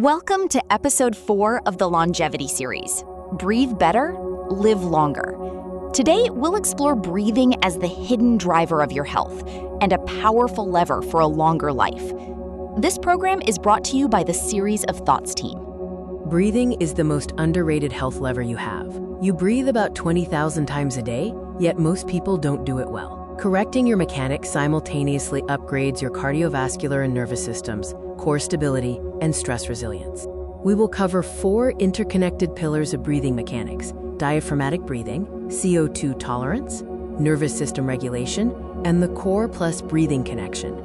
Welcome to episode 4 of the Longevity series, Breathe Better, Live Longer. Today, we'll explore breathing as the hidden driver of your health and a powerful lever for a longer life. This program is brought to you by the Series of Thoughts team. Breathing is the most underrated health lever you have. You breathe about 20,000 times a day, yet most people don't do it well. Correcting your mechanics simultaneously upgrades your cardiovascular and nervous systems, core stability, and stress resilience. We will cover 4 interconnected pillars of breathing mechanics: diaphragmatic breathing, CO2 tolerance, nervous system regulation, and the core plus breathing connection.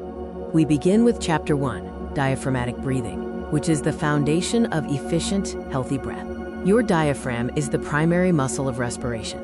We begin with Chapter 1, diaphragmatic breathing, which is the foundation of efficient, healthy breath. Your diaphragm is the primary muscle of respiration.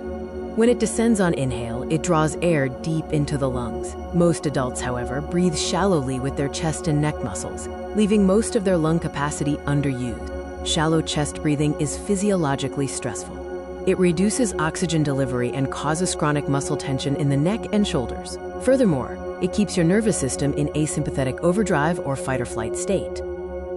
When it descends on inhale, it draws air deep into the lungs. Most adults, however, breathe shallowly with their chest and neck muscles, leaving most of their lung capacity underused. Shallow chest breathing is physiologically stressful. It reduces oxygen delivery and causes chronic muscle tension in the neck and shoulders. Furthermore, it keeps your nervous system in asympathetic overdrive or fight-or-flight state.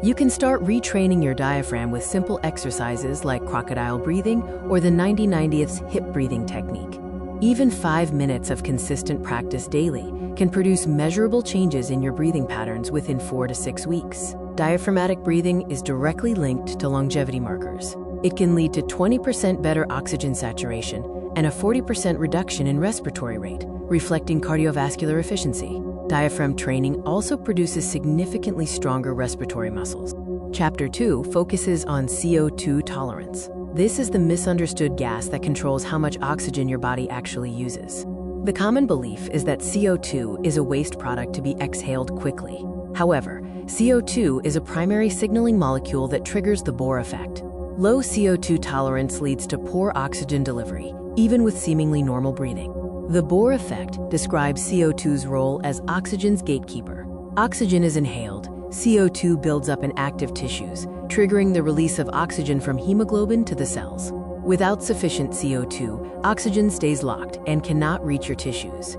You can start retraining your diaphragm with simple exercises like crocodile breathing or the 90-90ths hip breathing technique. Even 5 minutes of consistent practice daily can produce measurable changes in your breathing patterns within 4 to 6 weeks. Diaphragmatic breathing is directly linked to longevity markers. It can lead to 20% better oxygen saturation and a 40% reduction in respiratory rate, reflecting cardiovascular efficiency. Diaphragm training also produces significantly stronger respiratory muscles. Chapter 2 focuses on CO2 tolerance. This is the misunderstood gas that controls how much oxygen your body actually uses. The common belief is that CO2 is a waste product to be exhaled quickly. However, CO2 is a primary signaling molecule that triggers the Bohr effect. Low CO2 tolerance leads to poor oxygen delivery, even with seemingly normal breathing. The Bohr effect describes CO2's role as oxygen's gatekeeper. Oxygen is inhaled, CO2 builds up in active tissues, triggering the release of oxygen from hemoglobin to the cells. Without sufficient CO2, oxygen stays locked and cannot reach your tissues.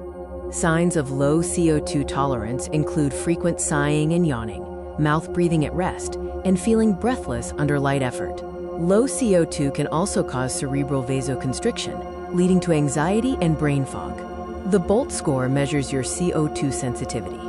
Signs of low CO2 tolerance include frequent sighing and yawning, mouth breathing at rest, and feeling breathless under light effort. Low CO2 can also cause cerebral vasoconstriction, leading to anxiety and brain fog. The BOLT score measures your CO2 sensitivity.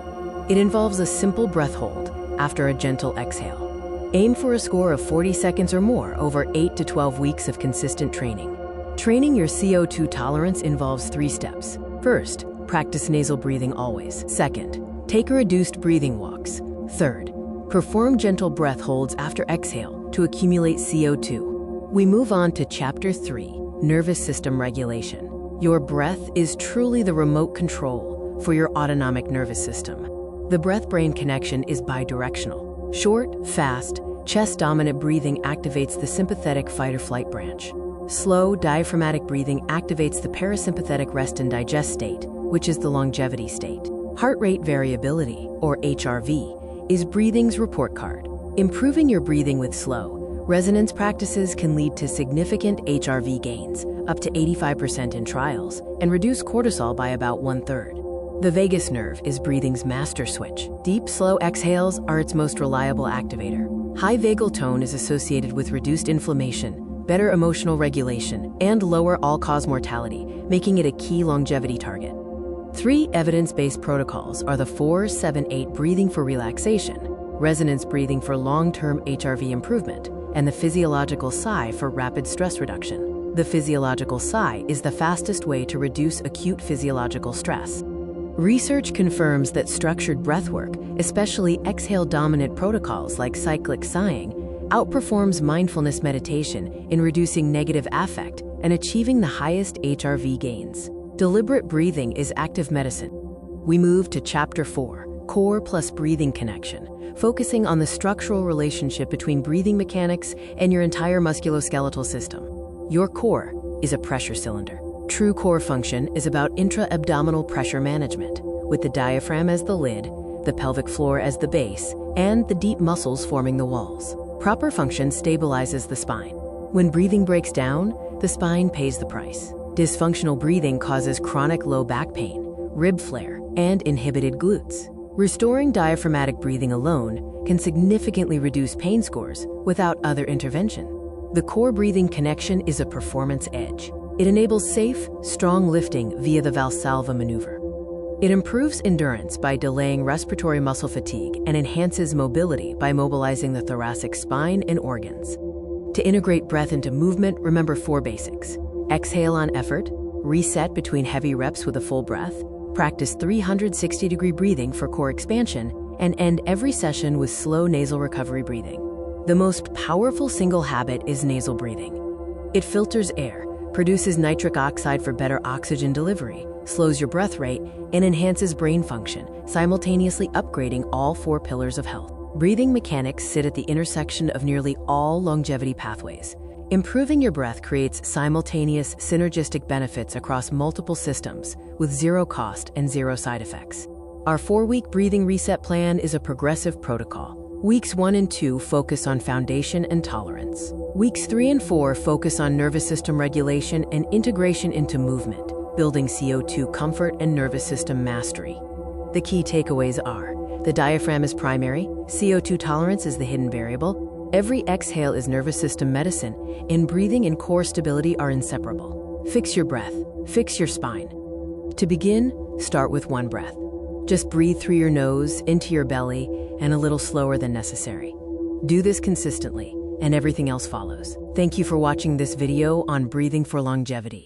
It involves a simple breath hold after a gentle exhale. Aim for a score of 40 seconds or more over 8 to 12 weeks of consistent training. Training your CO2 tolerance involves 3 steps. First, practice nasal breathing always. Second, take reduced breathing walks. Third, perform gentle breath holds after exhale to accumulate CO2. We move on to Chapter 3. Nervous system regulation. Your breath is truly the remote control for your autonomic nervous system. The breath-brain connection is bidirectional. Short, fast, chest-dominant breathing activates the sympathetic fight-or-flight branch. Slow, diaphragmatic breathing activates the parasympathetic rest and digest state, which is the longevity state. Heart rate variability, or HRV, is breathing's report card. Improving your breathing with slow, resonance practices can lead to significant HRV gains, up to 85% in trials, and reduce cortisol by about 1/3. The vagus nerve is breathing's master switch. Deep, slow exhales are its most reliable activator. High vagal tone is associated with reduced inflammation, better emotional regulation, and lower all-cause mortality, making it a key longevity target. 3 evidence-based protocols are the 4-7-8 breathing for relaxation, resonance breathing for long-term HRV improvement, and the physiological sigh for rapid stress reduction. The physiological sigh is the fastest way to reduce acute physiological stress. Research confirms that structured breathwork, especially exhale-dominant protocols like cyclic sighing, outperforms mindfulness meditation in reducing negative affect and achieving the highest HRV gains. Deliberate breathing is active medicine. We move to Chapter 4, Core plus Breathing Connection, focusing on the structural relationship between breathing mechanics and your entire musculoskeletal system. Your core is a pressure cylinder. True core function is about intra-abdominal pressure management, with the diaphragm as the lid, the pelvic floor as the base, and the deep muscles forming the walls. Proper function stabilizes the spine. When breathing breaks down, the spine pays the price. Dysfunctional breathing causes chronic low back pain, rib flare, and inhibited glutes. Restoring diaphragmatic breathing alone can significantly reduce pain scores without other intervention. The core breathing connection is a performance edge. It enables safe, strong lifting via the Valsalva maneuver. It improves endurance by delaying respiratory muscle fatigue and enhances mobility by mobilizing the thoracic spine and organs. To integrate breath into movement, remember 4 basics. Exhale on effort, reset between heavy reps with a full breath, practice 360-degree breathing for core expansion, and end every session with slow nasal recovery breathing. The most powerful single habit is nasal breathing. It filters air, produces nitric oxide for better oxygen delivery, slows your breath rate, and enhances brain function, simultaneously upgrading all 4 pillars of health. Breathing mechanics sit at the intersection of nearly all longevity pathways. Improving your breath creates simultaneous, synergistic benefits across multiple systems with 0 cost and 0 side effects. Our 4-week breathing reset plan is a progressive protocol. Weeks 1 and 2 focus on foundation and tolerance. Weeks 3 and 4 focus on nervous system regulation and integration into movement, building CO2 comfort and nervous system mastery. The key takeaways are: the diaphragm is primary, CO2 tolerance is the hidden variable, every exhale is nervous system medicine, and breathing and core stability are inseparable. Fix your breath, fix your spine. To begin, start with 1 breath. Just breathe through your nose, into your belly, and a little slower than necessary. Do this consistently, and everything else follows. Thank you for watching this video on breathing for longevity.